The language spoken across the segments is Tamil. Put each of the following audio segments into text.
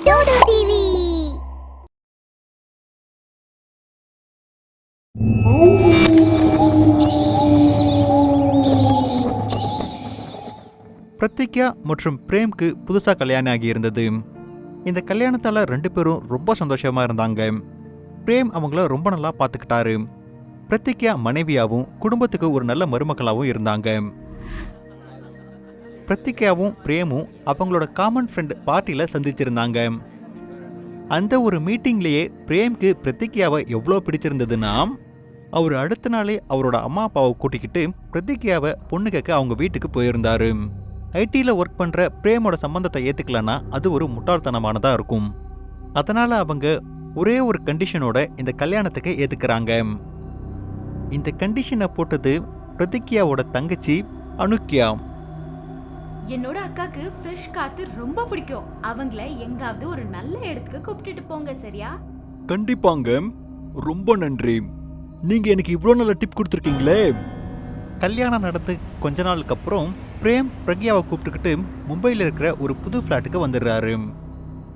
டோடோ டிவி. பிரத்திக்யா மற்றும் பிரேம்க்கு புதுசாக கல்யாணம் ஆகியிருந்தது. இந்த கல்யாணத்தால் 2 பேரும் ரொம்ப சந்தோஷமாக இருந்தாங்க. பிரேம் அவங்கள ரொம்ப நல்லா பார்த்துக்கிட்டாரு. பிரத்திக்யா மனைவியாகவும் குடும்பத்துக்கு ஒரு நல்ல மருமகளாகவும் இருந்தாங்க. பிரத்திக்யாவும் பிரேமும் அவங்களோட காமன் ஃப்ரெண்ட் பார்ட்டியில் சந்திச்சிருந்தாங்க. அந்த ஒரு மீட்டிங்லேயே பிரேம்க்கு பிரத்திக்யாவை எவ்வளோ பிடிச்சிருந்ததுன்னா, அவர் அடுத்த நாளே அவரோட அம்மா அப்பாவை கூட்டிக்கிட்டு பிரத்திக்யாவை பொண்ணு கேட்க அவங்க வீட்டுக்கு போயிருந்தாரு. ஐடியில் ஒர்க் பண்ணுற பிரேமோட சம்பந்தத்தை ஏற்றுக்கலன்னா அது ஒரு முட்டாள்தனமானதாக இருக்கும். அதனால் அவங்க ஒரே ஒரு கண்டிஷனோட இந்த கல்யாணத்துக்கு ஏற்றுக்கிறாங்க. இந்த கண்டிஷனை போட்டது பிரத்திக்யாவோட தங்கச்சி அனுக்யா. என்னோட அக்காக்கு ஃப்ரெஷ் காத்து ரொம்ப பிடிக்கும். அவங்கள எங்காவது ஒரு நல்ல இடத்துக்கு கூப்பிட்டுட்டு போங்க, சரியா? கண்டிப்பாங்க, ரொம்ப நன்றி. நீங்கள் எனக்கு இவ்வளோ நல்ல டிப் கொடுத்துருக்கீங்களே. கல்யாணம் நடந்து கொஞ்ச நாளுக்கு அப்புறம் பிரேம் பிரக்யாவை கூப்பிட்டுக்கிட்டு மும்பையில் இருக்கிற ஒரு புது ஃப்ளாட்டுக்கு வந்துடுறாரு.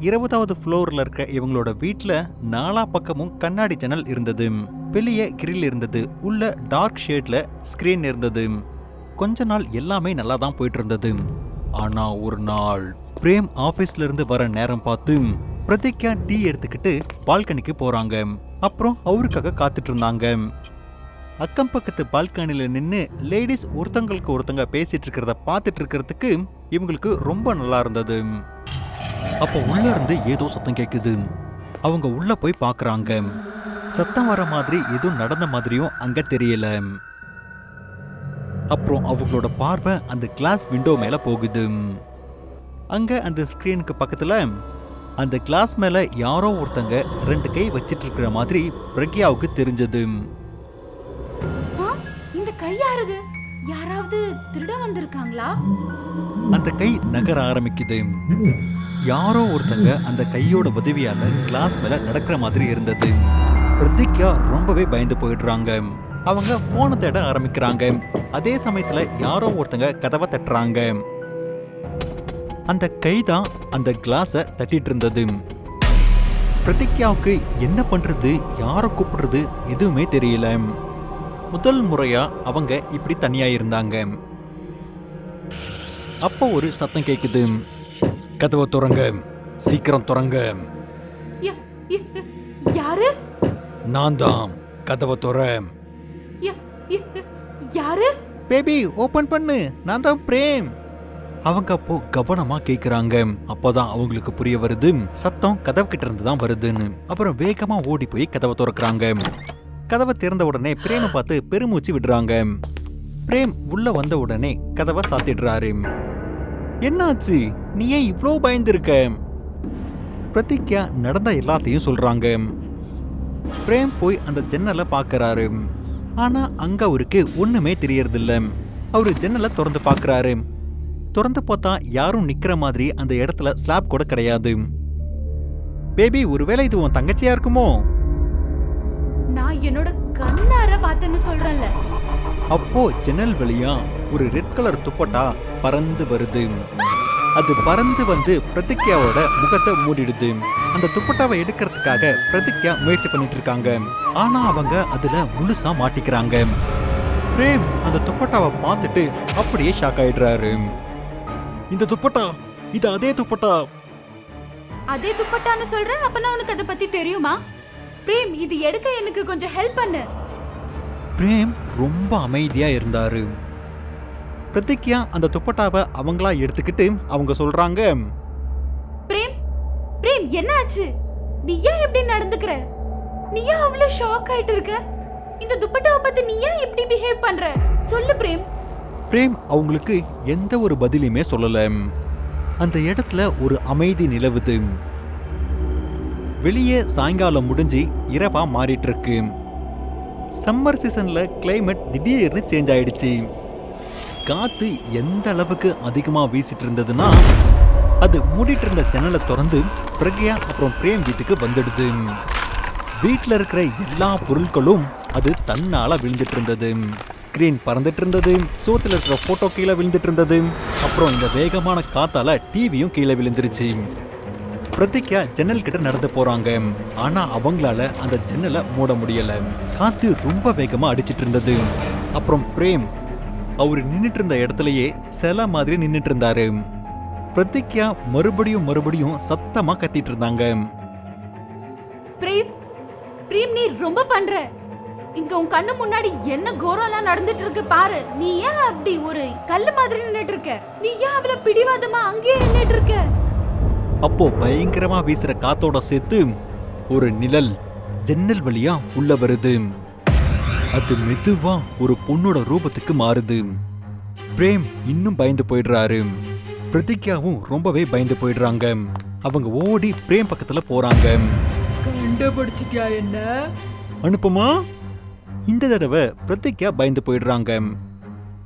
20வது ஃப்ளோரில் இருக்க இவங்களோட வீட்டில் 4 பக்கமும் கண்ணாடி ஜன்னல் இருந்தது. வெளியே கிரில் இருந்தது. உள்ள டார்க் ஷேட்ல ஸ்க்ரீன் இருந்தது. கொஞ்ச நாள் எல்லாமே நல்லா தான் போயிட்டு இருந்தது. ஆனால் ஒரு நாள் பிரேம் ஆஃபீஸ்ல இருந்து வர நேரம் பார்த்து பிரத்திக்யா டீ எடுத்துக்கிட்டு பால்கனிக்கு போறாங்க. அப்புறம் அவருக்காக காத்துட்டு இருந்தாங்க. அக்கம் பக்கத்து பால்கனியில் நின்று லேடிஸ் ஒருத்தங்களுக்கு ஒருத்தங்க பேசிட்டு இருக்கிறத பார்த்துட்டு இருக்கிறதுக்கு இவங்களுக்கு ரொம்ப நல்லா இருந்தது. அப்போ உள்ள இருந்து ஏதோ சத்தம் கேட்குது. அவங்க உள்ள போய் பார்க்குறாங்க. சத்தம் வர மாதிரி எதுவும் நடந்த மாதிரியும் அங்க தெரியல. அப்புறம் அவங்களோட பார்வை அந்த கிளாஸ் விண்டோ மேல போகுது. அங்க அந்த ஸ்கிரீனுக்கு பக்கத்துல அந்த கிளாஸ் மேல யாரோ ஒருத்தங்க 2 கை வச்சிட்டு இருக்கிற மாதிரி பிரக்யாவுக்கு தெரிஞ்சது. இந்த கை யாரது? யாராவது திருட வந்திருக்காங்களா? அந்த கை நகர ஆரம்பிக்குது. யாரோ ஒருத்தங்க அந்த கையோட உதவியால கிளாஸ் மேல நடக்கிற மாதிரி இருந்தது. பிரத்திக்யா ரொம்பவே பயந்து போயிடுறாங்க. அவங்க போனை தேட ஆரம்பிக்கிறாங்க. அதே சமயத்துல யாரோ ஒருத்தங்க கதவை தட்டுறாங்க. அந்த கைதான் அந்த கிளாஸை தட்டிட்டு இருந்தது. பிரத்திக்யாவுக்கு என்ன பண்றது, யாரை கூப்பிடுறது எதுவுமே தெரியல. முதல் முறையா அவங்க இப்படி தனியா இருந்தாங்க. அப்போ ஒரு சத்தம் கேக்குது. கதவை திறங்க, சீக்கிரம் திறங்க. யாரு? நான் தான். கதவை திற. யாரு? பேபி ஓபன் பண்ணு, நான் தான் பிரேம். அவங்க அப்போ கவனமா கேக்குறாங்க. அப்போதான் அவங்களுக்கு புரிய வருது சத்தம் கதவு கிட்ட இருந்து தான் வருதுன்னு. அப்புறம் வேகமா ஓடி போய் கதவை திறக்கிறாங்க. கதவை திறந்த உடனே பிரேமை பார்த்து பெருமூச்சு விடுறாங்க. பிரேம் உள்ள வந்த உடனே கதவை சாத்திடுறாரு. என்னாச்சு, நீ ஏன் இவ்வளோ பயந்துருக்க? பிரத்திக்யா நடந்த எல்லாத்தையும் சொல்றாங்க. பிரேம் போய் அந்த ஜன்னலை பார்க்கறாரு. ஆனா அங்க அவருக்கு ஒண்ணுமே தெரியறதில்ல. அவரு ஜன்னலை திறந்து பார்க்கறாரு. திறந்து பார்த்தா யாரும் நிக்கிற மாதிரி அந்த இடத்துல ஸ்லாப் கூட கிடையாது. பேபி, ஒருவேளை இது உன் தங்கச்சியா இருக்குமோ? நான் என்னோட கண்ணார பார்த்தேன்னு சொல்றேன்ல. அப்போ ஜன்னல் வழியா ஒரு ரெட் கலர் துப்பட்டா பறந்து வருது. அது பறந்து வந்து பிரத்திக்யாவோட முகத்தை மூடிடுது. அந்த துப்பட்டாவை எடுக்கிறதுக்காக பிரத்திக்யா முயற்சி பண்ணிட்டு இருக்காங்க. ஆனா அவங்க அதுல முழுசா மாட்டிக்கிறாங்க. பிரேம் அந்த துப்பட்டாவை பார்த்துட்டு அப்படியே ஷாக் ஆயிடுறாரு. இந்த துப்பட்டா, இது அதே துப்பட்டா. அதே துப்பட்டான்னு சொல்றேன், அப்பனா உனக்கு அதை பத்தி தெரியுமா? பிரேம், இது எடுக்க எனக்கு கொஞ்சம் ஹெல்ப் பண்ணு. பிரேம் ரொம்ப அமைதியா இருந்தாரு. பிரத்திக்யா அந்த துப்பட்டாவை அவங்களா எடுத்துக்கிட்டு அவங்க சொல்றாங்க, பிரேம், பிரேம் என்ன ஆச்சு? நீ ஏன் இப்படி நடந்துக்கிற? நீ ஏன் அவ்வளவு ஷாக் ஆயிட்டு இருக்க? இந்த துப்பட்டாவை பத்தி நீ ஏன் இப்படி பிஹேவ் பண்ற? சொல்லு பிரேம். பிரேம் அவங்களுக்கு எந்த ஒரு பதிலுமே சொல்லல. அந்த இடத்துல ஒரு அமைதி நிலவுது. வெளியே சாயங்காலம் முடிஞ்சு இரவா மாறிட்டு இருக்கு. சம்மர் சீசன்ல கிளைமேட் திடீர்னு சேஞ்ச் ஆயிடுச்சு. காத்து எந்த அளவுக்கு அதிகமா வீசிட்டு இருந்ததுன்னா அது மூடிட்டு இருந்த ஜன்னலை திறந்து பிரக்யா அப்புறம் பிரேம் வீட்டுக்கு வந்துடுது. வீட்டில் இருக்கிற எல்லா பொருட்களும் அது தன்னால விழுந்துட்டு இருந்தது. ஸ்கிரீன் பறந்துட்டு இருந்தது, சோத்துல இருக்கிற போட்டோ கீழே விழுந்துட்டு இருந்தது. அப்புறம் இந்த வேகமான காத்தால டிவியும் கீழே விழுந்துருச்சு. பிரதிக்யா ஜன்னல் கிட்ட நடந்து போறாங்க. ஆனா அவங்களால அந்த ஜன்னலை மூட முடியல. காத்து ரொம்ப வேகமா அடிச்சிட்டு இருந்தது. அப்புறம் பிரேம் அவரு நின்னுட்டு இருந்த இடத்துலயே சில மாதிரி நின்னுட்டு இருந்தாரு. பிரதிக்யா மறுபடியும் சத்தமா கத்திட்டு இருந்தாங்க. பிரேம், பிரேம் நீ ரொம்ப பண்ற. இங்க உன் கண்ணு முன்னாடி என்ன கோரம்லாம் நடந்துட்டு இருக்கு பாரு. நீ ஏன் அப்படி ஒரு கல்லு மாதிரி நின்னுட்டு இருக்க? நீ ஏன் அவ்வளவு பிடிவாதமா அங்கேயே நின்னுட்டு இருக்க? அப்போ பயங்கரமா வீசுற காத்தோட சேர்த்து ஒரு நிழல் ஜன்னல் வழியா உள்ள வருது. அது மெதுவா ஒரு பொண்ணோட ரூபத்துக்கு மாறுது. பிரேம் இன்னும் பயந்து போயிடுறாரு. பிரதிக்யாவும் ரொம்பவே பயந்து போயிடுறாங்க. அவங்க ஓடி பிரேம் பக்கத்துல போறாங்க. கண்டுபிடிச்சிட்டியா என்ன? அனுப்புமா? இந்த தடவை பிரதிக்யா பயந்து போயிடுறாங்க.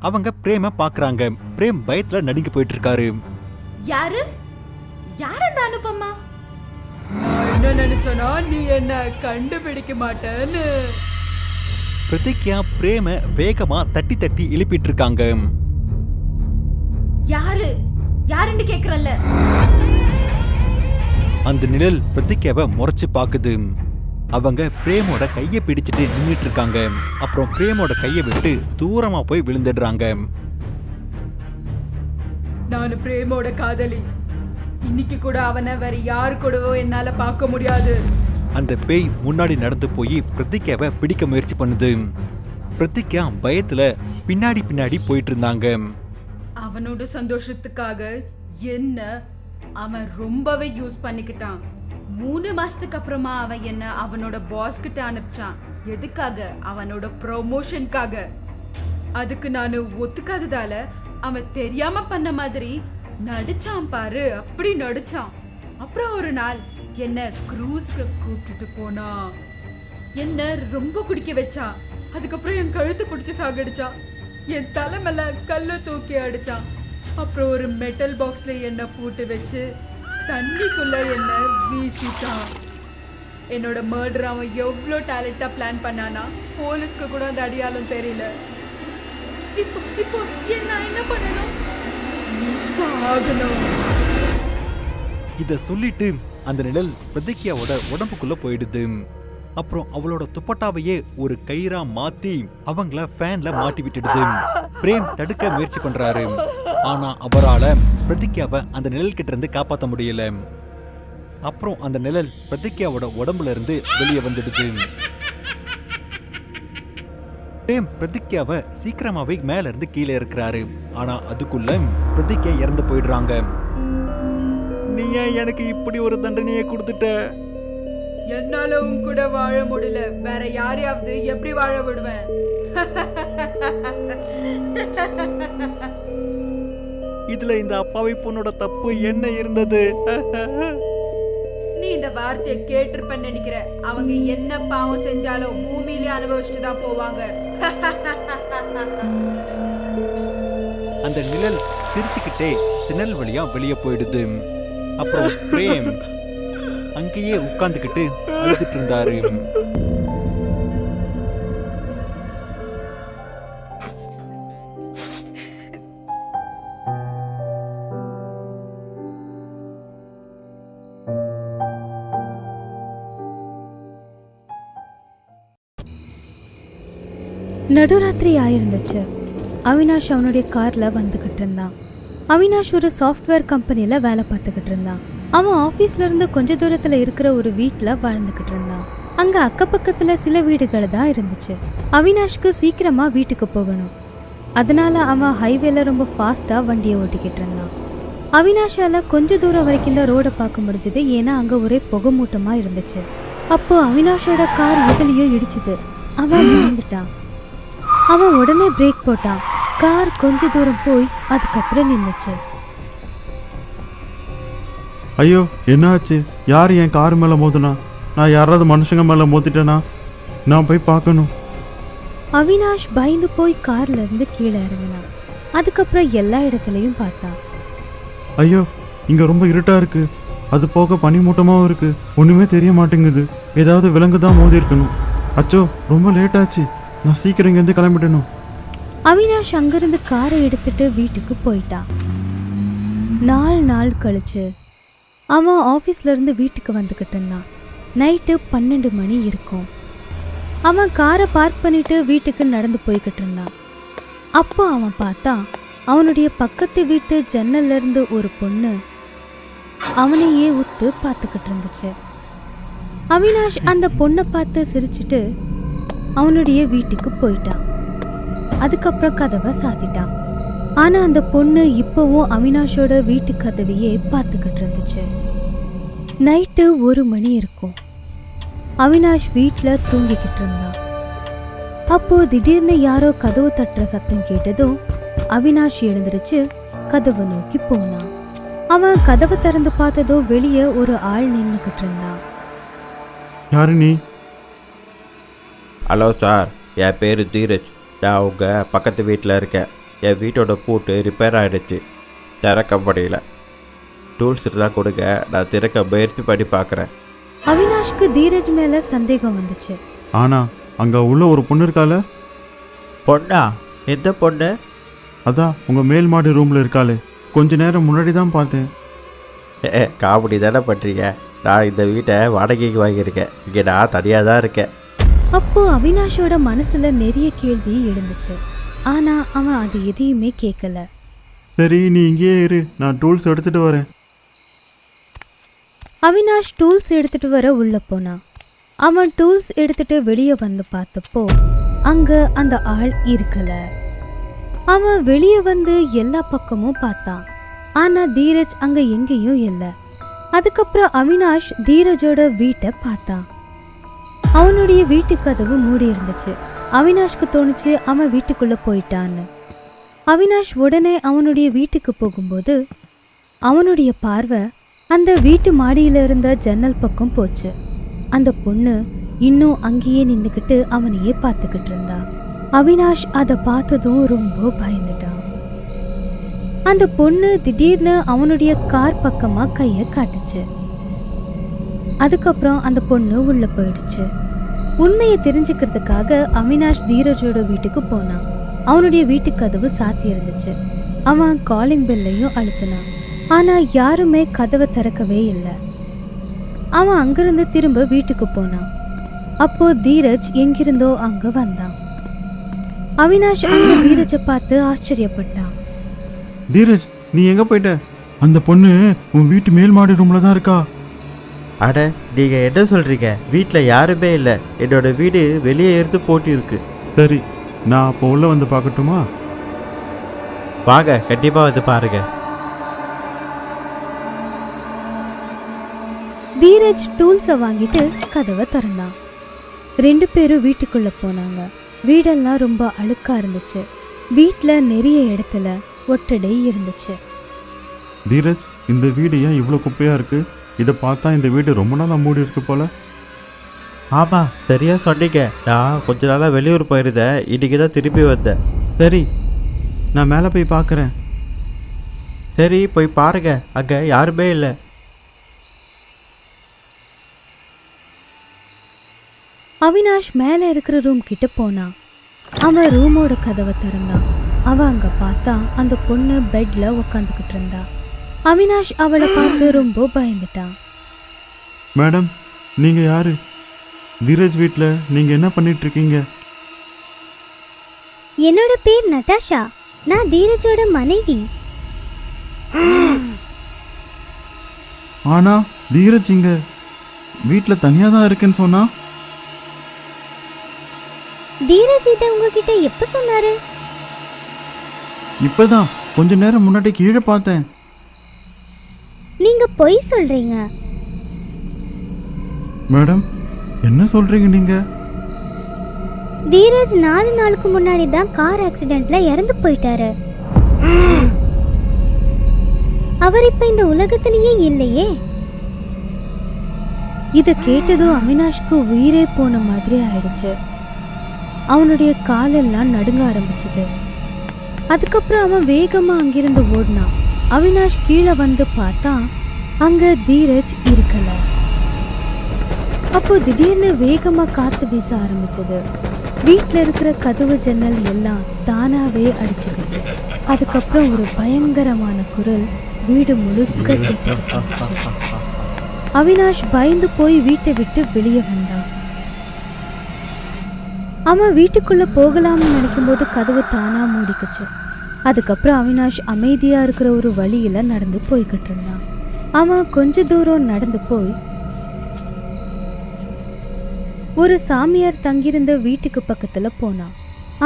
அவங்க பிரேம பாக்குறாங்க. பிரேம் பயத்துல நடுங்கி போயிட்டு இருக்காரு. யாரு யார் அந்த அனுப்பமா? நான் என்ன நினைச்சனா நீ என்ன கண்டுபிடிக்க மாட்டேன்னு. பிரதிக்யா பிரேம வேகமா தட்டி தட்டி எழுப்பிட்டு இருக்காங்க. யாரு யாருன்னு கேக்குறல்ல. அந்த நிழல் பிரதிக்யாவை முறைச்சு பாக்குது. அவங்க பிரேமோட கைய பிடிச்சிட்டு நின்னுட்டு இருக்காங்க. அப்புறம் பிரேமோட கைய விட்டு தூரமா போய் விழுந்துடுறாங்க. நான் பிரேமோட காதலி. இன்னைக்கு கூட அவனை வேற யாரு கூடவோ என்னால பார்க்க முடியாது. அந்த பேய் முன்னாடி நடந்து போய் பிரதிக்யாவை பிடிக்க முயற்சி பண்ணுது. பிரதிக்யா பயத்துல பின்னாடி போயிட்டு இருந்தாங்க. அவனோட சந்தோஷத்துக்காக என்ன அவன் ரொம்பவே யூஸ் பண்ணிக்கிட்டான். 3 மாசத்துக்கு அப்புறமா அவன் என்ன அவனோட பாஸ் கிட்ட அனுப்பிச்சான். எதுக்காக? அவனோட ப்ரொமோஷனுக்காக. அதுக்கு நான் ஒத்துக்காததால அவன் தெரியாம பண்ண மாதிரி நடிச்சான் பாரு. அப்படி நடிச்சான். அப்புறம் ஒரு நாள் என்ன க்ரூஸ்க்கு கூப்பிட்டுட்டு போனா. என்ன ரொம்ப குடிக்க வச்சான். அதுக்கப்புறம் என் கழுத்து பிடிச்சி சாகடிச்சான். என் தலை மேல கல்ல தூக்கி அடிச்சான். அப்புறம் ஒரு மெட்டல் பாக்ஸ்ல என்ன போட்டு வச்சு தண்ணிக்குள்ள என்ன வீசிட்டான். என்னோட மர்டர் அவன் எவ்வளோ டேலண்டா பிளான் பண்ணானா போலீஸ்க்கு கூட அந்த அடையாளம் தெரியல. இப்போ நான் என்ன பண்ணணும்? நீ சாகணும். இத சொல்லிட்டு அந்த நிழல் பிரதிக்யாவோட உடம்புக்குள்ள போயிடுது. அப்புறம் அவளோட துப்பட்டாவையே ஒரு கயிறா மாத்தி அவங்கள ஃபேன்ல மாட்டி விட்டுடுது. பிரேம் தடுக்க முயற்சி பண்றாரு. ஆனா அவரால பிரதிக்யாவை அந்த நிழல் கிட்ட இருந்து காப்பாற்ற முடியல. அப்புறம் அந்த நிழல் பிரதிக்யாவோட உடம்புல இருந்து வெளியே வந்துடுது. பிரேம் பிரதிக்யாவை சீக்கிரமாவே மேல இருந்து கீழே இருக்கிறாரு. ஆனா அதுக்குள்ள பிரதிக்யா இறந்து போயிடுறாங்க. நீ ஏன் எனக்கு இப்படி ஒரு தண்டனையை கொடுத்துட்ட? என்னால உன் கூட வாழ முடியல. வேற யாரையாவது எப்படி வாழ விடுவேன்? இதுல இந்த அப்பாவி பொண்ணோட தப்பு என்ன இருந்தது? நீ இந்த வார்த்தையை கேட்டிருப்பேன்னு நினைக்கிற. அவங்க என்ன பாவம் செஞ்சாலும் பூமியிலே அனுபவிச்சுட்டு தான் போவாங்க. அந்த நிழல் சிரிச்சுக்கிட்டே ஜன்னல் வழியா வெளியே போயிடுது. அப்புறம் பிரேம் அங்கேயே உட்கார்ந்துக்கிட்டு அழுதுட்டு இருந்தாரு. நடுராத்திரி ஆயிருந்துச்சு. அவினாஷ் அவனுடைய கார்ல வந்துகிட்டு இருந்தான். அவினாஷ் ஒரு சாஃப்ட்வேர் கம்பெனில வேலை பார்த்துக்கிட்டு இருந்தான். அவன் ஆஃபீஸ்ல இருந்து கொஞ்ச தூரத்துல இருக்கிற ஒரு வீட்டில் வாழ்ந்துகிட்டு இருந்தான். அங்க அக்கப்பக்கத்துல சில வீடுகள் தான் இருந்துச்சு. அவினாஷ்க்கு சீக்கிரமா வீட்டுக்கு போகணும். அதனால அவன் ஹைவேல ரொம்ப ஃபாஸ்டா வண்டியை ஓட்டிக்கிட்டு இருந்தான். அவினாஷால கொஞ்ச தூரம் வரைக்கும் தான் ரோடை பார்க்க முடிஞ்சது. ஏன்னா அங்க ஒரே புகை மூட்டமா இருந்துச்சு. அப்போ அவினாஷோட கார் எதுலயோ இடிச்சுது. அவன் விழுந்துட்டான். அவன் உடனே பிரேக் போட்டான். கார் கொஞ்ச தூரம் போய் அதுக்கப்புறம் நின்னுச்சு. ஐயோ என்னாச்சு? யார் என் கார் மேலே மோதுனா? நான் யாராவது மனுஷங்க மேலே மோதிட்டேனா? நான் போய் பார்க்கணும். அவினாஷ் பயந்து போய் கார்ல இருந்து கீழே இறங்கினான். அதுக்கப்புறம் எல்லா இடத்துலையும் பார்த்தான். ஐயோ இங்கே ரொம்ப இருட்டாக இருக்கு. அது போக பனிமூட்டமாகவும் இருக்கு. ஒன்றுமே தெரிய மாட்டேங்குது. ஏதாவது விலங்கு தான் மோதி இருக்கணும். அச்சோ ரொம்ப லேட் ஆச்சு. நான் சீக்கிரம் இங்கேருந்து கிளம்பிடணும். அவினாஷ் அங்கிருந்து காரை எடுத்துட்டு வீட்டுக்கு போயிட்டான். 4 நாள் கழிச்சு அவன் ஆஃபீஸ்ல இருந்து வீட்டுக்கு வந்துக்கிட்டு இருந்தான். நைட்டு 12 மணி இருக்கும். அவன் காரை பார்க் பண்ணிட்டு வீட்டுக்கு நடந்து போய்கிட்டு இருந்தான். அப்போ அவன் பார்த்தா அவனுடைய பக்கத்து வீட்டு ஜன்னல்ல இருந்து ஒரு பொண்ணு அவனையே உத்து பார்த்துக்கிட்டு இருந்துச்சு. அவினாஷ் அந்த பொண்ணை பார்த்து சிரிச்சிட்டு அவனுடைய வீட்டுக்கு போயிட்டான். அதுக்கப்புறம் கதவை சாத்திட்டான். ஆனா அந்த பொண்ணு இப்பவும் அவினாஷோட வீட்டு கதவையே பார்த்துக்கிட்டு இருந்துச்சு. நைட்டு 1 மணி இருக்கும். அவினாஷ் வீட்டில் தூங்கிக்கிட்டு இருந்தான். அப்போ திடீர்னு யாரோ கதவு தட்டுற சத்தம் கேட்டதும் அவினாஷ் எழுந்திருச்சு கதவை நோக்கி போனான். அவன் கதவை திறந்து பார்த்ததும் வெளியே ஒரு ஆள் நின்றுக்கிட்டு இருந்தான். யாரு நீ? ஹலோ சார், என் பேர் தீரஜ். நான் உங்கள் பக்கத்து வீட்டில் இருக்கேன். என் வீட்டோட பூட்டு ரிப்பேர் ஆகிடுச்சு, திறக்க முடியல. டூல்ஸ் இருந்தால் கொடுங்க, நான் திறக்க முயற்சி பண்ணி பார்க்குறேன். அவினாஷ்க்கு தீரஜ் மேல சந்தேகம் வந்துச்சு. ஆனா அங்க உள்ள ஒரு பொண்ணு இருக்காளே. பொண்ணா? எந்த பொண்ணு? அதான் உங்க மேல் மாடி ரூம்ல இருக்காளே. கொஞ்ச நேரம் முன்னாடி தான் பார்த்தேன். காமெடி தானே பண்ணுறீங்க? நான் இந்த வீட்டை வாடகைக்கு வாங்கியிருக்கேன். இங்கே நான் தனியாக தான் இருக்கேன். அப்போ அவினாஷோட மனசுல நிறைய கேள்வி எழுந்துச்சு. ஆனா அவன் அது எதையுமே கேட்கல. சரி, நீ இங்கேயே இரு, நான் டூல்ஸ் எடுத்துட்டு வரேன். அவினாஷ் டூல்ஸ் எடுத்துட்டு வர உள்ள போனான். அவன் டூல்ஸ் எடுத்துட்டு வெளியே வந்து பார்த்தப்போ அங்க அந்த ஆள் இருக்கல. அவன் வெளியே வந்து எல்லா பக்கமும் பார்த்தான். ஆனா தீரஜ் அங்க எங்கேயும் இல்லை. அதுக்கப்புறம் அவினாஷ் தீரஜோட வீட்டை பார்த்தான். அவனுடைய வீட்டு கதவு மூடி இருந்துச்சு. அவினாஷ்க்கு தோணுச்சு அவன் வீட்டுக்குள்ள போயிட்டான்னு. அவினாஷ் உடனே அவனுடைய வீட்டுக்கு போகும்போது அவனுடைய பார்வை அந்த வீட்டு மாடியில இருந்த ஜன்னல் பக்கம் போச்சு. அந்த பொண்ணு இன்னும் அங்கேயே நின்றுக்கிட்டு அவனையே பார்த்துக்கிட்டு இருந்தா. அவினாஷ் அதை பார்த்ததும் ரொம்ப பயந்துட்டான். அந்த பொண்ணு திடீர்னு அவனுடைய கார் பக்கமா கைய காட்டுச்சு. அதுக்கப்புறம் அந்த பொண்ணு உள்ள போயிடுச்சு. உண்மையை தெரிஞ்சுக்கிறதுக்காக அவினாஷ் தீரஜோட வீட்டுக்கு போனான். அவனுடைய வீட்டு கதவு சாத்தி இருந்துச்சு. அவன் காலிங் பெல்லையும் அழுத்தினான். ஆனா யாருமே கதவை திறக்கவே இல்லை. அவன் அங்கிருந்து திரும்ப வீட்டுக்கு போனான். அப்போ தீரஜ் எங்கிருந்தோ அங்க வந்தான். அவினாஷ் அங்க தீரஜை பார்த்து ஆச்சரியப்பட்டான். தீரஜ், நீ எங்க போயிட்ட? அந்த பொண்ணு உன் வீட்டு மேல் மாடி ரூம்ல தான் இருக்கா. அட, நீங்கள் என்ன சொல்கிறீங்க? வீட்டில் யாருமே இல்லை. என்னோட வீடு வெளியே இருந்து போட்டி இருக்கு. சரி, நான் அப்போ உள்ள வந்து பார்க்கட்டுமா? வாங்க, கண்டிப்பாக வந்து பாருங்க. தீரஜ் டூல்ஸை வாங்கிட்டு கதவை திறந்தான். 2 பேரும் வீட்டுக்குள்ள போனாங்க. வீடெல்லாம் ரொம்ப அழுக்கா இருந்துச்சு. வீட்டில் நிறைய இடத்துல ஒட்டடை இருந்துச்சு. தீரஜ், இந்த வீடு ஏன் இவ்வளோ குப்பையா இருக்கு? இதை பார்த்தா இந்த வீடு ரொம்ப நாளாக மூடி இருக்கு போல. ஆமாம், சரியாக சொன்னீங்க. நான் கொஞ்ச நாளாக வெளியூர் போயிருந்தேன். இன்றைக்கி தான் திரும்பி வந்தேன். சரி, நான் மேலே போய் பார்க்குறேன். சரி, போய் பாருங்க. அங்கே யாருமே இல்லை. அவினாஷ் மேலே இருக்கிற ரூம் கிட்ட போனான். அவன் ரூமோட கதவை திறந்தான். அவன் அங்க பார்த்தா அந்த பொண்ணு பெட்ல உக்காந்துக்கிட்டு இருந்தா. அவினாஷ் அவளை பார்த்து ரொம்ப பயந்துட்டான். மேடம், நீங்கள் யாரு? தீரஜ் வீட்டில் நீங்கள் என்ன பண்ணிட்டு இருக்கீங்க? என்னோட பேர் நட்டாஷா. நான் தீரஜோட மனைவி. ஆனா தீரஜ் இங்க வீட்டில் தனியாக தான் இருக்குன்னு சொன்னா. தீரஜ் இதை உங்ககிட்ட எப்ப சொன்னாரு? இப்பதான் கொஞ்ச நேரம் முன்னாடி கீழே பார்த்தேன். நீங்க பொய் சொல்றீங்க. மேடம், என்ன சொல்றீங்க நீங்க? தீரஜ் 4 நாளுக்கு முன்னாடி தான் கார் ஆக்சிடென்ட்ல இறந்து போயிட்டாரு. அவர் இப்ப இந்த உலகத்திலேயே இல்லையே. இதை கேட்டதும் அவினாஷ்க்கு உயிரே போன மாதிரி ஆயிடுச்சு. அவனுடைய காலெல்லாம் நடுங்க ஆரம்பிச்சது. அதுக்கப்புறம் அவன் வேகமா அங்கிருந்து ஓடினான். அவினாஷ் கீழே வந்து பார்த்தா அங்க தீரஜ் இருக்கல. அப்போ திடீர்னு வேகமா காத்து வீச ஆரம்பிச்சது. வீட்டில் இருக்கிற கதவு ஜன்னல் எல்லாம் தானாவே அடிச்சுக்கிச்சு. அதுக்கப்புறம் ஒரு பயங்கரமான குரல் வீடு முழுக்க கேட்டுக்கிட்டு இருந்துச்சு. அவினாஷ் பயந்து போய் வீட்டை விட்டு வெளியே வந்தான். அவன் வீட்டுக்குள்ள போகலாம்னு நினைக்கும் போது கதவு தானா மூடிக்குச்சு. அதுக்கப்புறம் அவினாஷ் அமைதியா இருக்கிற ஒரு வழியில நடந்து போய்கிட்டு இருந்தான். அவன் கொஞ்ச தூரம் நடந்து போய் ஒரு சாமியார் தங்கியிருந்த வீட்டுக்கு பக்கத்துல போனான்.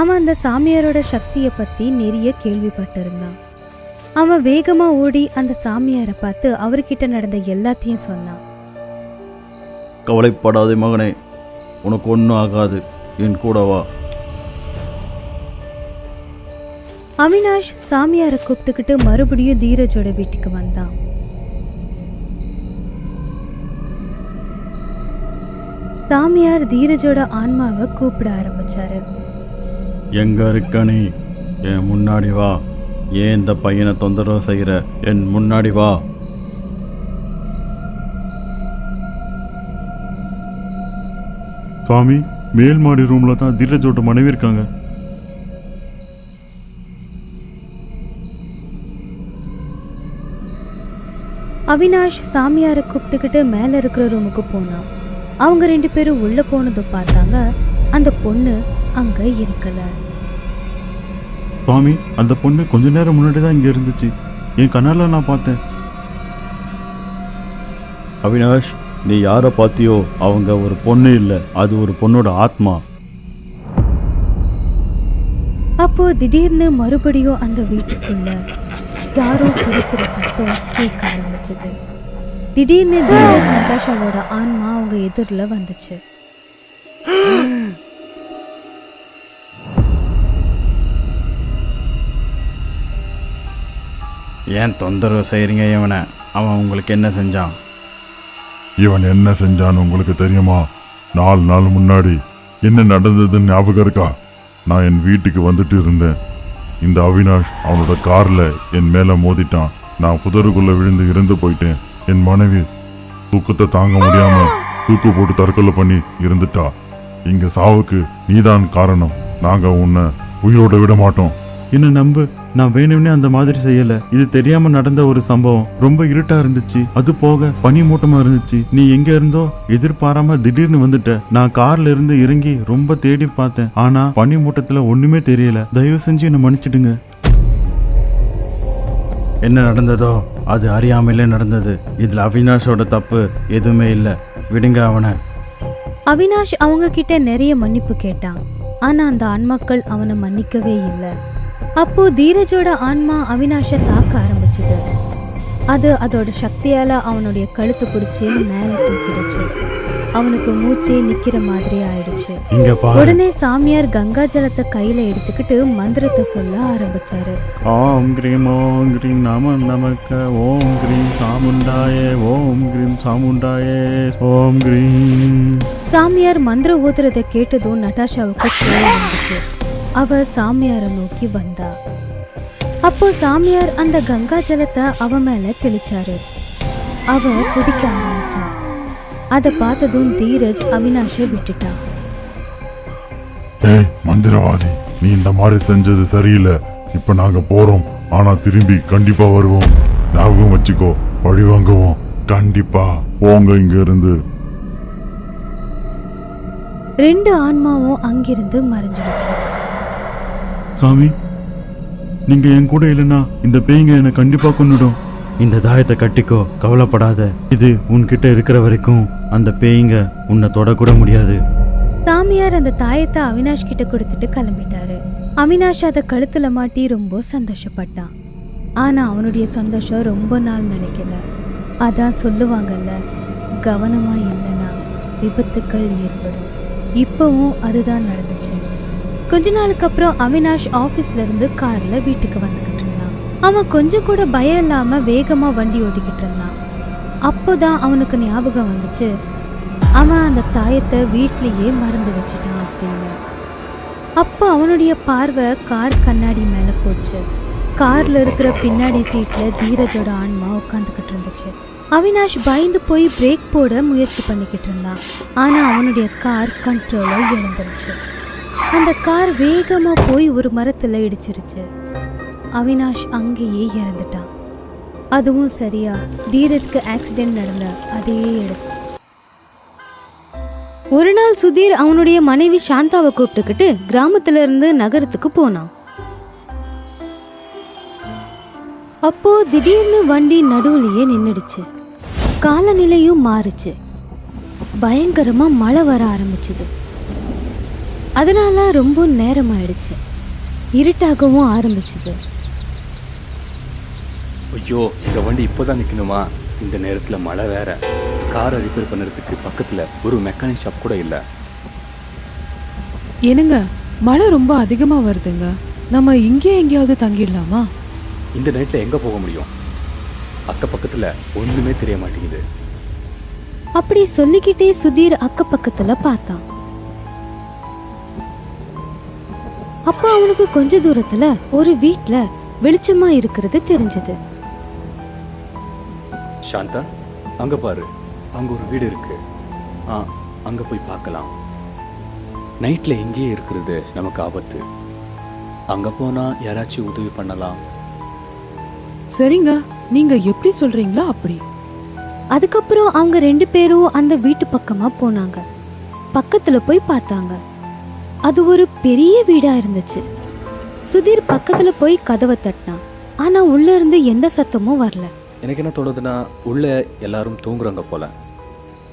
அவன் அந்த சாமியாரோட சக்தியை பத்தி நிறைய கேள்விப்பட்டிருந்தான். அவன் வேகமா ஓடி அந்த சாமியாரை பார்த்து அவர்கிட்ட நடந்த எல்லாத்தையும் சொன்னான். கவலைப்படாதே மகனே, உனக்கு ஒன்றும் ஆகாது, என் கூட வா. அவினாஷ் சாமியாரை கூப்பிட்டுக்கிட்டு மறுபடியும் தீரஜோட வீட்டுக்கு வந்தான். சாமியார் தீரஜோட ஆன்மாவை கூப்பிட ஆரம்பிச்சாரு. எங்க இருக்க நீ? என் முன்னாடி வா. ஏன் இந்த பையனை தொந்தரவு செய்கிற? என் முன்னாடி வா. சாமி, மேல் மாடி ரூம்ல தான் தீரஜோட மனைவி இருக்காங்க. அவினாஷ் சாமியாரை கூப்பிட்டுக்கிட்டு மேல இருக்கிற ரூமுக்கு போனான். அவங்க 2 பேரும் உள்ள போனது பார்த்தாங்க. அந்த பொண்ணு அங்க இருக்கல. சுவாமி, அந்த பொண்ணு கொஞ்ச நேரம் முன்னாடி தான் இங்க இருந்துச்சு. என் கண்ணால நான் பார்த்தேன். அவினாஷ், நீ யாரை பார்த்தியோ அவங்க ஒரு பொண்ணு இல்லை, அது ஒரு பொண்ணோட ஆத்மா. அப்போ திடீர்னு மறுபடியும் அந்த வீட்டுக்குள்ள யாரோ சிரிக்கிற சத்தம் கேட்க ஆரம்பிச்சது. திடீர்னு தீரஜ் நட்டாஷாவோட ஆன்மா அவங்க எதிரில் வந்துச்சு. ஏன் தொந்தரவு செய்கிறீங்க இவனை? அவன் உங்களுக்கு என்ன செஞ்சான்? இவன் என்ன செஞ்சான்னு உங்களுக்கு தெரியுமா? 4 நாள் முன்னாடி என்ன நடந்ததுன்னு ஞாபகம் இருக்கா? நான் என் வீட்டுக்கு வந்துட்டு இருந்தேன். இந்த அவினாஷ் அவனோட கார்ல என் மேல மோதிட்டான். நான் புதருக்குள்ள விழுந்து இறந்து போயிட்டேன். என் மனைவி தூக்கத்தை தாங்க முடியாம தூக்கு போட்டு தற்கொலை பண்ணி இருந்துட்டா. இங்க சாவுக்கு நீதான் காரணம். நாங்க உன்னை உயிரோட விட மாட்டோம். என்ன நம்பு, நான் வேணும்னே அந்த மாதிரி செய்யல. இது தெரியாம நடந்த ஒரு சம்பவம். ரொம்ப இருட்டா இருந்துச்சு, அது போக பனி மூட்டமா இருந்துச்சு. நீ எங்க இருந்தோ எதிர்பாராம திடீர்னு வந்துட்ட. நான் கார்ல இருந்து இறங்கி ரொம்ப தேடி பார்த்தேன், ஆனா பனி மூட்டத்துல ஒண்ணுமே தெரியல. தயவு செஞ்சு என்ன மன்னிச்சிடுங்க. என்ன நடந்ததோ அது அறியாமலே நடந்தது. இதுல அவினாஷோட தப்பு எதுவுமே இல்லை. விடுங்க அவனை. அவினாஷ் அவங்க கிட்ட நிறைய மன்னிப்பு கேட்டான். ஆனா அந்த ஆன்மாக்கள் அவனை மன்னிக்கவே இல்லை. அப்போ தீரஜோட ஆன்மா அவினாஷை தாக்க ஆரம்பிச்சது. அது அதோட சக்தியால அவனுடைய கழுத்து பிடிச்சி மேல தூக்கிடுச்சு. அவனுக்கு மூச்சே நிக்கிற மாதிரி ஆயிடுச்சு. உடனே சாமியார் கங்கா ஜலத்தை கையில எடுத்துக்கிட்டு மந்திரத்தை சொல்ல ஆரம்பிச்சாரு. ஓம் கிரீம் நம நமக்க, ஓம் கிரீம் சாமுண்டாயே, ஓம் கிரீம் சாமுண்டாயே, ஓம் கிரீம். சாமியார் மந்திர ஊதுறதை கேட்டதும் நட்டாஷாவுக்கு கோவம் வந்துச்சு. அவ சாமியாரை நோக்கி வந்தா. அப்போ சாமியார் அந்த கங்கா ஜலத்தை அவ மேல தெளிச்சாரு. அவ துடிக்க ஆரம்பிச்சா. அதை பார்த்ததும் தீரஜ் அவினாஷை விட்டுட்டான். ஏய் மந்திரவாதி, நீ இந்த மாதிரி செஞ்சது சரியில்லை. இப்ப நாங்க போறோம், ஆனா திரும்பி கண்டிப்பா வருவோம். ஞாபகம் வச்சுக்கோ, பழி வாங்குவோம் கண்டிப்பா. போங்க இங்க இருந்து. 2 ஆன்மாவும் அங்கிருந்து மறைஞ்சிடுச்சு. சாமி, நீங்க என் கூட இல்லைன்னா இந்த பேய்ங்க என்னை கண்டிப்பா கொன்னுடும். இந்த தாயத்தை கட்டிக்கோ, கவலைப்படாத. இது உன்கிட்ட இருக்கிற வரைக்கும் அந்த பேய்ங்க உன்னை தொடக்கூட முடியாது. சாமியார் அந்த தாயத்தை அவினாஷ் கிட்ட கொடுத்துட்டு கிளம்பிட்டாரு. அவினாஷ் அதை கழுத்துல மாட்டி ரொம்ப சந்தோஷப்பட்டான். ஆனா அவனுடைய சந்தோஷம் ரொம்ப நாள் நினைக்கல. அதான் சொல்லுவாங்கல்ல, கவனமா இல்லைன்னா விபத்துக்கள் ஏற்படும். இப்பவும் அதுதான் நடந்துச்சு. கொஞ்ச நாளுக்கு அப்புறம் அவினாஷ் ஆபீஸ்ல இருந்து கார்ல வீட்டுக்கு வந்துகிட்டு இருந்தான். அவன் கொஞ்சம் கூட பயம் இல்லாம வேகமா வண்டி ஓட்டிக்கிட்டு இருந்தான். அப்போதான் அவனுக்கு ஞாபகம் வந்துச்சு, அவன் அந்த தாயத்தை வீட்லயே மறந்து வச்சுட்டான் அப்படின்னு. அப்போ அவனுடைய பார்வை கார் கண்ணாடி மேல போச்சு. கார்ல இருக்கிற பின்னாடி சீட்ல தீரஜோட ஆன்மா உட்காந்துக்கிட்டு இருந்துச்சு. அவினாஷ் பயந்து போய் பிரேக் போட முயற்சி பண்ணிக்கிட்டு இருந்தான். ஆனா அவனுடைய கார் கண்ட்ரோலை இழந்துருச்சு. அந்த கார் வேகமா போய் ஒரு மரத்துல இடிச்சிருச்சு. அவினாஷ் அங்கேயே இறந்துட்டான். அதுவும் சரியா தீரஜ்க்கு ஆக்சிடென்ட் நடந்த அதே இடத்துல. ஒரு நாள் சுதீர் அவனுடைய மனைவி சாந்தாவை கூப்பிட்டுக்கிட்டு கிராமத்துல இருந்து நகரத்துக்கு போனான். அப்போ திடீர்னு வண்டி நடுவுலயே நின்னுடுச்சு. காலநிலையும் மாறுச்சு. பயங்கரமா மழை வர ஆரம்பிச்சுது. அதனால ரொம்ப நேரம் ஆயிடுச்சு. இருட்டாகவும் ஆரம்பிச்சுது. ஐயோ, இந்த வண்டி இப்போதான் நிற்கணுமா? இந்த நேரத்தில் மழை வேற. காரை ரிப்பேர் பண்ணுறதுக்கு பக்கத்தில் ஒரு மெக்கானிக் ஷாப் கூட இல்லை. என்னங்க, மழை ரொம்ப அதிகமா வருதுங்க. நம்ம இங்கே எங்கேயாவது தங்கிடலாமா? இந்த நைட்டில் எங்கே போக முடியும்? அக்க பக்கத்தில் ஒன்றுமே தெரிய மாட்டேங்குது. அப்படி சொல்லிக்கிட்டே சுதீர் அக்கப்பக்கத்துல பார்த்தான். அப்போ அவனுக்கு கொஞ்ச தூரத்துல ஒரு வீட்ல வெளிச்சமா இருக்கிறது தெரிஞ்சது. சாந்தா, அங்கே பாரு, அங்கே ஒரு வீடு இருக்கு. அங்கே போய் பார்க்கலாம். நைட்டில் எங்கேயே இருக்கிறது நமக்கு ஆபத்து. அங்கே போனால் யாராச்சும் உதவி பண்ணலாம். சரிங்க, நீங்க எப்படி சொல்றீங்களோ அப்படி. அதுக்கப்புறம் அவங்க 2 பேரும் அந்த வீட்டு பக்கமா போனாங்க. பக்கத்துல போய் பார்த்தாங்க. அது ஒரு பெரிய வீடா இருந்துச்சு. சுதீர் பக்கத்துல போய் கதவை தட்டினான். ஆனா உள்ள இருந்து எந்த சத்தமும் வரல. எனக்கு என்ன தோணுதுன்னா, உள்ள எல்லாரும் தூங்குறாங்க போல.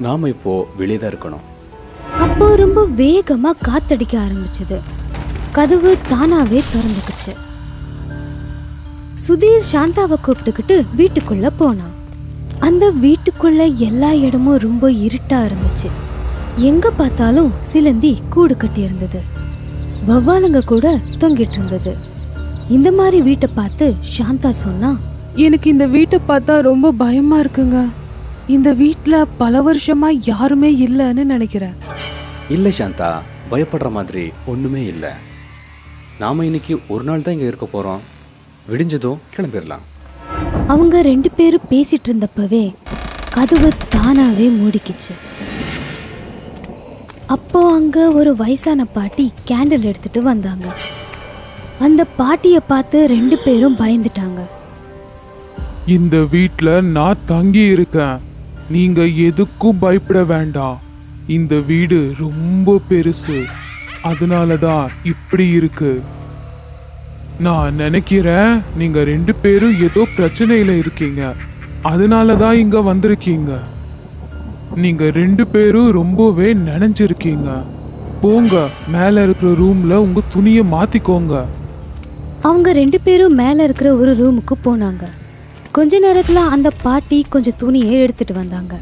நாம இப்போ வெளியே தான் இருக்கணும். அப்போ ரொம்ப வேகமா காத்தடிக்க ஆரம்பிச்சது. கதவு தானாவே திறந்துக்குச்சு. சுதீர் சாந்தாவை கூப்பிட்டுக்கிட்டு வீட்டுக்குள்ள போனான். அந்த வீட்டுக்குள்ள எல்லா இடமும் ரொம்ப இருட்டா இருந்துச்சு. எங்க பார்த்தாலும் சிலந்தி கூடு கட்டி இருந்தது. வவ்வாலுங்க கூட தொங்கிட்டு இருந்தது. இந்த மாதிரி வீட்டை பார்த்து சாந்தா சொன்னா, எனக்கு இந்த வீட்டை பார்த்தா ரொம்ப பயமா இருக்குங்க. இந்த வீட்ல பல வருஷமா யாருமே இல்லைன்னு நினைக்கிறேன். இல்லை சாந்தா, பயப்படுற மாதிரி ஒன்றுமே இல்லை. நாம் இன்னைக்கு ஒரு நாள் தான் இங்கே இருக்க போகிறோம். விடிஞ்சதும் கிளம்பிடலாம். அவங்க 2 பேரும் பேசிட்டு இருந்தப்பவே கதவு தானாவே மூடிக்கிச்சு. அப்போ அங்க ஒரு வயசான பாட்டி கேண்டில் எடுத்துட்டு வந்தாங்க. அந்த பாட்டிய பார்த்து 2 பேரும் பயந்துட்டாங்க. இந்த வீட்ல நான் தங்கி இருக்கேன். நீங்க எதுக்கும் பயப்பட வேண்டாம். இந்த வீடு ரொம்ப பெருசு, அதனாலதான் இப்படி இருக்கு. நான் நினைக்கிறேன் நீங்க 2 பேரும் ஏதோ பிரச்சனையில இருக்கீங்க, அதனாலதான் இங்க வந்திருக்கீங்க. நீங்க 2 பேரும் ரொம்பவே நனைஞ்சிருக்கீங்க. போங்க, மேல இருக்கிற ரூம்ல உங்க துணியை மாத்திக்கோங்க. அவங்க 2 பேரும் மேல இருக்கிற ஒரு ரூமுக்கு போனாங்க. கொஞ்ச நேரத்துல அந்த பாட்டி கொஞ்சம் துணியை எடுத்துட்டு வந்தாங்க.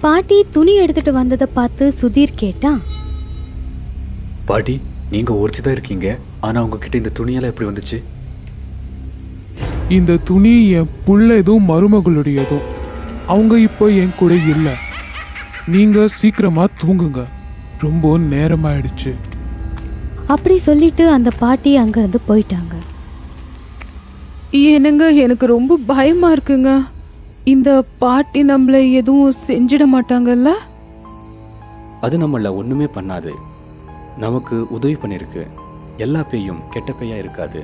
பாட்டி துணி எடுத்துட்டு வந்ததை பார்த்து சுதீர் கேட்டான், பாட்டி, நீங்கள் ஒரிச்சு தான் இருக்கீங்க, ஆனால் உங்ககிட்ட இந்த துணியெல்லாம் எப்படி வந்துச்சு? இந்த துணி என் புள்ளதும் மருமகளுடையதும். அவங்க இப்போ என் கூட இல்லை. நீங்க சீக்கிரமா தூங்குங்க, ரொம்ப நேரமாயிடுச்சு. அப்படி சொல்லிட்டு அந்த பாட்டி அங்கிருந்து போயிட்டாங்க. என்னங்க, எனக்கு ரொம்ப பயமா இருக்குங்க. இந்த பாட்டி நம்மள எதுவும் செஞ்சிட மாட்டாங்கல்ல? அது நம்மள ஒன்றுமே பண்ணாது. நமக்கு உதவி பண்ணியிருக்கு. எல்லா பேயும் கெட்ட பேயா இருக்காது.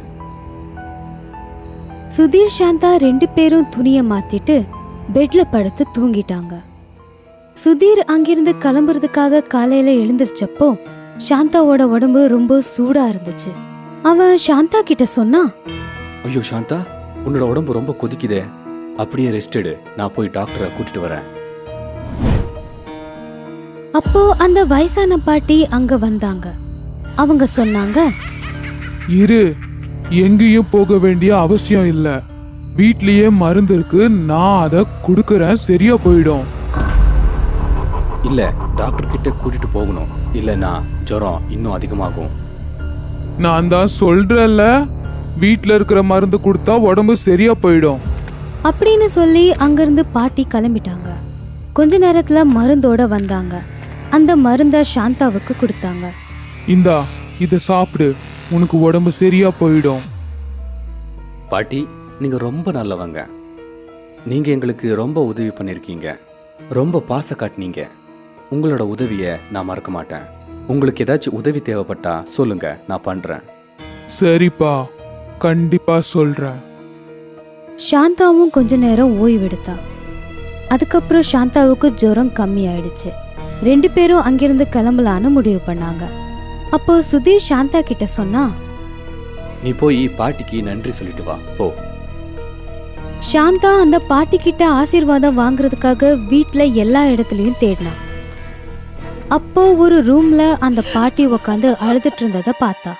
சுதீர் சாந்தா 2 பேரும் துணியை மாத்திட்டு பெட்ல படுத்து தூங்கிட்டாங்க. சுதீர் அங்கிருந்து கிளம்புறதுக்காக காலையில எழுந்திருச்சப்போ சாந்தாவோட உடம்பு ரொம்ப சூடா இருந்துச்சு. அவன் சாந்தா கிட்ட சொன்னா, ஐயோ சாந்தா, உன்னோட உடம்பு ரொம்ப கொதிக்குதே, அப்படியே ரெஸ்ட் எடு, நான் போய் டாக்டரை கூட்டிட்டு வரேன். அப்போ அந்த வயசான பாட்டி அங்க வந்தாங்க. அவங்க சொன்னாங்க, இரு, எங்கேயும் போக வேண்டிய அவசியம் இல்லை. வீட்லயே மருந்து இருக்கு, நான் அதை கொடுக்கறேன், சரியா போயிடும். இல்ல, டாக்டர் கிட்ட கூட்டிட்டு போகணும், இல்லைன்னா ஜுரம் இன்னும் அதிகமாகும். நான் தான் சொல்றேன்ல, வீட்ல இருக்கிற மருந்து கொடுத்தா உடம்பு சரியா போயிடும் அப்படின்னு சொல்லி அங்கிருந்து பாட்டி கிளம்பிட்டாங்க. கொஞ்ச நேரத்துல மருந்தோட வந்தாங்க. அந்த மருந்த சாந்தாவுக்கு கொடுத்தாங்க. இந்தா, இதை சாப்பிடு, உனக்கு உடம்பு சரியா போயிடும். பாட்டி, நீங்க ரொம்ப நல்லவங்க. நீங்க எங்களுக்கு ரொம்ப உதவி பண்ணிருக்கீங்க, ரொம்ப பாச காட்டினீங்க. உங்களோட உதவியை நான் மறக்க மாட்டேன். உங்களுக்கு ஏதாச்சும் உதவி தேவைப்பட்டா சொல்லுங்க, நான் பண்றேன். சரிப்பா, கண்டிப்பா சொல்றேன். சாந்தாவும் கொஞ்ச நேரம் ஓய்வெடுத்தா. அதுக்கப்புறம் சாந்தாவுக்கு ஜுரம் கம்மி ஆயிடுச்சு. 2 பேரும் அங்கிருந்து கிளம்பலான்னு முடிவு பண்ணாங்க. அப்போ சுதீர் சாந்தா கிட்ட சொன்னா, நீ போய் பாட்டிக்கு நன்றி சொல்லிட்டு வா போ. சாந்தா அந்த பாட்டி கிட்ட ஆசீர்வாதம் வாங்குறதுக்காக வீட்ல எல்லா இடத்துலயும் தேடினான். அப்போ ஒரு ரூம்ல அந்த பாட்டி உக்காந்து அழுதுட்டு இருந்ததை பார்த்தா.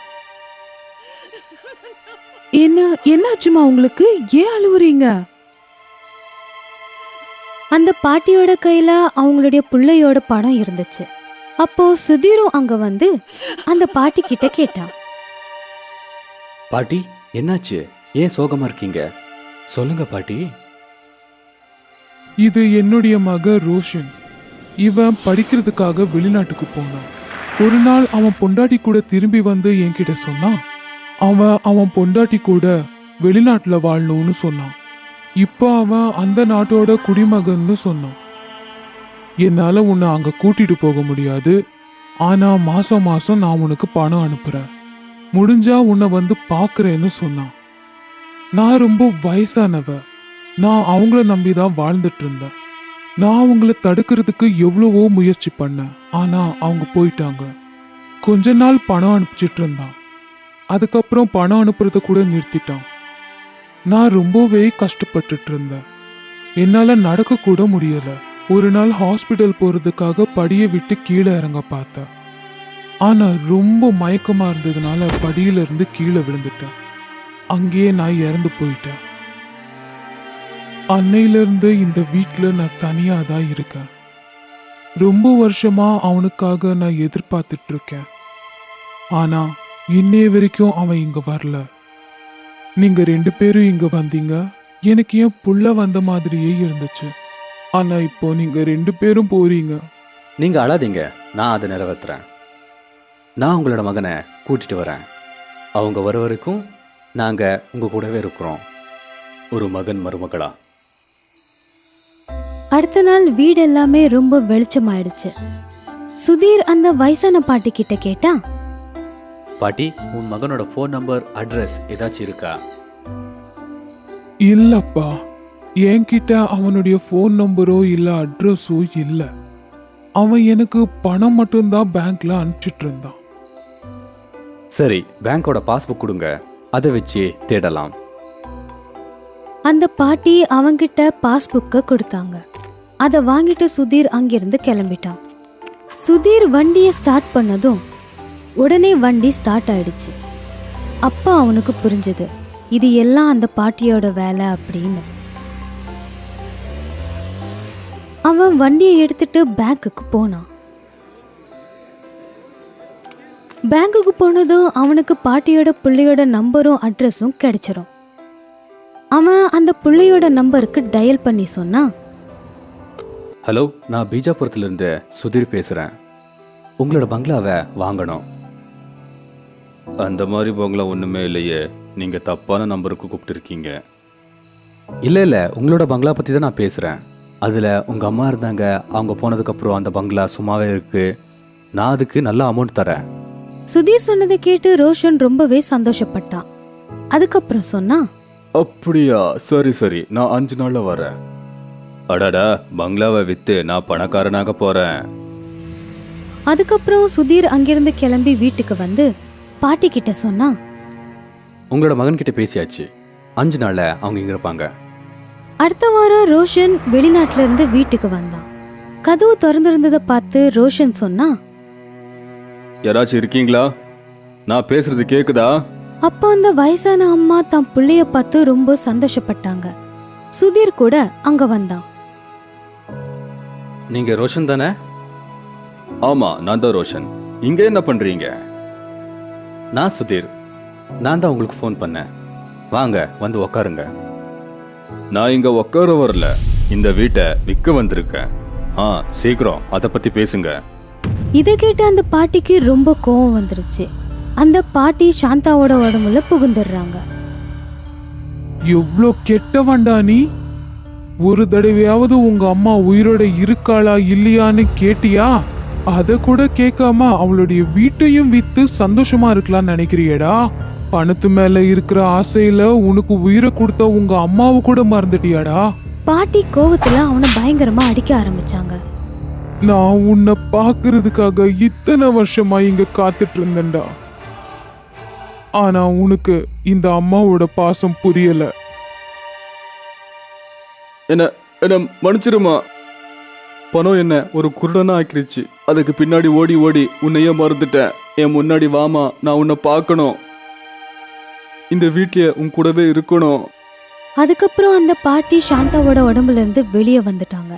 என்னாச்சுமா உங்களுக்கு? ஏன் அழுவுறீங்க? அந்த பாட்டியோட கையில அவங்களுடைய பிள்ளையோட படம் இருந்துச்சு. அப்போ சுதீரும் அங்க வந்து அந்த பாட்டி கிட்ட கேட்டான். பாட்டி, என்னாச்சு? ஏன் சோகமா இருக்கீங்க? சொல்லுங்க பாட்டி. இது என்னுடைய மக ரோஷன். இவன் படிக்கிறதுக்காக வெளிநாட்டுக்கு போனான். ஒரு நாள் அவன் பொண்டாட்டி கூட திரும்பி வந்து என்கிட்ட சொன்னான். அவன் பொண்டாட்டி கூட வெளிநாட்டுல வாழணும்னு சொன்னான். இப்போ அவன் அந்த நாட்டோட குடிமகன்னு சொன்னான். என்னால உன்னை அங்க கூட்டிட்டு போக முடியாது, ஆனா மாசம் மாசம் நான் உனக்கு பணம் அனுப்புறேன், முடிஞ்சா உன்னை வந்து பாக்குறேன்னு சொன்னான். நான் ரொம்ப வயசானவ, நான் அவங்கள நம்பிதான் வாழ்ந்துட்டு இருந்தேன். நான் அவங்கள தடுக்கிறதுக்கு எவ்வளவோ முயற்சி பண்ணேன், ஆனா அவங்க போயிட்டாங்க. கொஞ்ச நாள் பணம் அனுப்பிச்சிட்டு இருந்தான், அதுக்கப்புறம் பணம் அனுப்புறத கூட நிறுத்திட்டான். நான் ரொம்பவே கஷ்டப்பட்டுட்டு இருந்தேன், என்னால நடக்க கூட முடியல. ஒரு நாள் ஹாஸ்பிட்டல் போறதுக்காக படியை விட்டு கீழே இறங்க பார்த்தேன், ஆனா ரொம்ப மயக்கமா இருந்ததுனால படியில இருந்து கீழே விழுந்துட்டேன். அங்கேயே நான் இறந்து போயிட்டேன். அன்னையிலிருந்து இந்த வீட்டில் நான் தனியா தான் இருக்கேன். ரொம்ப வருஷமா அவனுக்காக நான் எதிர்பார்த்துட்டு இருக்கேன், ஆனா இன்னைய வரைக்கும் அவன் இங்க வரல. நீங்க 2 பேரும் இங்க வந்தீங்க, எனக்கு ஏன் புள்ள வந்த மாதிரியே இருந்துச்சு. ஆனா இப்போ நீங்க 2 பேரும் போறீங்க. நீங்க அழாதீங்க, நான் அதை நிறைவேற்றுறேன். நான் உங்களோட மகனை கூட்டிட்டு வரேன். அவங்க வர வரைக்கும் நாங்க உங்க கூடவே இருக்கிறோம், ஒரு மகன் மருமகளா. அடுத்த நாள் வீடு எல்லாமே ரொம்ப வெளிச்சமாயிடுச்சு. சுதீர் அந்த வயசான பாட்டி கிட்ட கேட்டா, பாட்டி, உன் மகனோட ஃபோன் நம்பர், அட்ரஸ் ஏதாச்சும் இருக்கா? இல்லப்பா, என்கிட்ட அவனுடைய ஃபோன் நம்பரோ இல்ல அட்ரஸோ இல்ல. அவன் எனக்கு பணம் மட்டும்தான் பேங்க்ல அனுப்பிச்சிட்டு இருந்தான். சரி, பேங்கோட பாஸ்புக் கொடுங்க, அதை வச்சு தேடலாம். அந்த பாட்டி அவங்கிட்ட பாஸ்புக்க கொடுத்தாங்க. அதை வாங்கிட்டு சுதீர் அங்கிருந்து கிளம்பிட்டான். சுதீர் வண்டியை ஸ்டார்ட் பண்ணதும் உடனே வண்டி ஸ்டார்ட் ஆயிடுச்சு. அப்ப அவனுக்கு புரிஞ்சது, இது எல்லாம் அந்த பாட்டியோட வேலை அப்படின்னு. அவன் வண்டியை எடுத்துட்டு பேங்குக்கு போனான். பேங்குக்கு போனதும் அவனுக்கு பாட்டியோட பிள்ளையோட நம்பரும் அட்ரஸும் கிடைச்சிரும். அவன் அந்த பிள்ளையோட நம்பருக்கு டயல் பண்ணி சொன்னான். ஹலோ, நான் பீஜாபுரத்திலிருந்து சுதீர் பேசுறேன். உங்களோட பங்களாவை வாங்கணும். அந்த மாதிரி பங்களா ஒண்ணுமே இல்லையே, நீங்க தப்பான நம்பருக்கு கூப்பிட்டுருக்கீங்க. இல்ல, உங்களோட பங்களா பத்தி தான் நான் பேசுறேன். அதுல உங்க அம்மா இருந்தாங்க, அவங்க போனதுக்கு அப்புறம் அந்த பங்களா சும்மாவே இருக்கு. நான் அதுக்கு நல்ல அமௌண்ட் தரேன். சுதீர் சொன்னதை கேட்டு ரோஷன் ரொம்பவே சந்தோஷப்பட்டான். அதுக்கப்புறம் சொன்னா, அப்படியா, சரி, நான் 5 நாள்ல வரேன். அடாடா, பங்களாவை வித்து நான் பணக்காரனாக போறேன். அதுக்கப்புறம் சுதீர் அங்கிருந்து கிளம்பி வீட்டுக்கு வந்து பாட்டி கிட்ட சொன்னா, உங்களோட மகன் கிட்ட பேசியாச்சு, 5 நாள்ல அவங்க இங்க இருப்பாங்க. அடுத்த வாரம் ரோஷன் வெளிநாட்டுல இருந்து வீட்டுக்கு வந்தான். கதவு திறந்திருந்ததை பார்த்து ரோஷன் சொன்னா, யாராச்சும் இருக்கீங்களா? நான் பேசுறது கேக்குதா? அப்போ அந்த வயசான அம்மா தம் பிள்ளைய பார்த்து ரொம்ப சந்தோஷப்பட்டாங்க. சுதீர் கூட அங்க வந்தான். நீங்க ரோஷன் தானே? ஆமா, நான் தான் ரோஷன். இங்க என்ன பண்றீங்க? நான் சுதீர். நான் தான் உங்களுக்கு ஃபோன் பண்ணேன். வாங்க, வந்து உக்காருங்க. நான் இங்க உட்கார வரல, இந்த வீட்டை விற்க வந்திருக்கேன். சீக்கிரம் அதை பத்தி பேசுங்க. இதை கேட்டு அந்த பாட்டிக்கு ரொம்ப கோவம் வந்துருச்சு. அந்த பாட்டி சாந்தாவோட உடம்புல புகுந்துடுறாங்க. எவ்வளோ கெட்டவன்டா நீ! ஒரு தடவையாவது உங்க அம்மா உயிரோட இருக்காளா இல்லையான்னு கேட்டியா? அத கூட கேட்காம அவளுடைய வீட்டையும் வித்து சந்தோஷமா இருக்கலாம்னு நினைக்கிறியேடா? பணத்து மேல இருக்கிற ஆசையில உனக்கு உயிரை கொடுத்த உங்க அம்மாவை கூட மறந்துட்டியாடா? பாட்டி கோவத்துல அவனை பயங்கரமா அடிக்க ஆரம்பிச்சாங்க. நான் உன்னை பாக்குறதுக்காக இத்தனை வருஷமா இங்க காத்துட்டு இருந்தேன்டா. ஆனா உனக்கு இந்த அம்மாவோட பாசம் புரியல. என்ன மன்னிச்சிருமா. பணம் என்ன ஒரு குருடனா ஆக்கிருச்சு. அதுக்கு பின்னாடி ஓடி ஓடி உன்னையே மறந்துட்டேன். என் முன்னாடி வாமா, நான் உன்னை பார்க்கணும். இந்த வீட்லயே உன் கூடவே இருக்கணும். அதுக்கப்புறம் அந்த பாட்டி சாந்தாவோட உடம்புல இருந்து வெளியே வந்துட்டாங்க.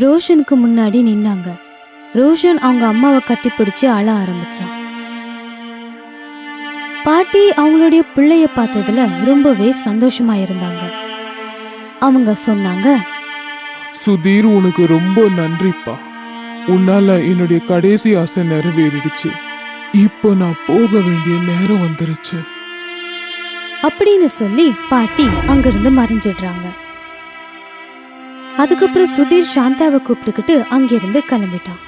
ரோஷனுக்கு முன்னாடி நின்னாங்க. ரோஷன் அவங்க அம்மாவை கட்டி பிடிச்சு அழ ஆரம்பிச்சான். பாட்டி அவங்களுடைய பிள்ளைய பார்த்ததுல ரொம்பவே சந்தோஷமா இருந்தாங்க. அவங்க சொன்னாங்க, சுதீர், உனக்கு ரொம்ப நன்றிப்பா. உன்னால என்னுடைய கடைசி ஆசை நிறைவேறிடுச்சு. இப்போ நான் போக வேண்டிய நேரம் வந்துருச்சு அப்படின்னு சொல்லி பாட்டி அங்கிருந்து மறைஞ்சிடுறாங்க. அதுக்கப்புறம் சுதீர் சாந்தாவை கூப்பிட்டுக்கிட்டு அங்கிருந்து கிளம்பிட்டான்.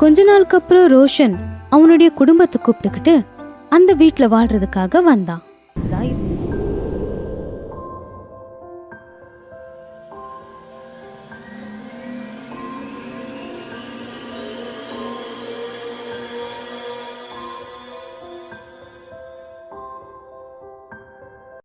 கொஞ்ச நாளுக்கு அப்புறம் ரோஷன் அவனுடைய குடும்பத்தை கூப்பிட்டுக்கிட்டு அந்த வீட்டுல வாழ்றதுக்காக வந்தான்.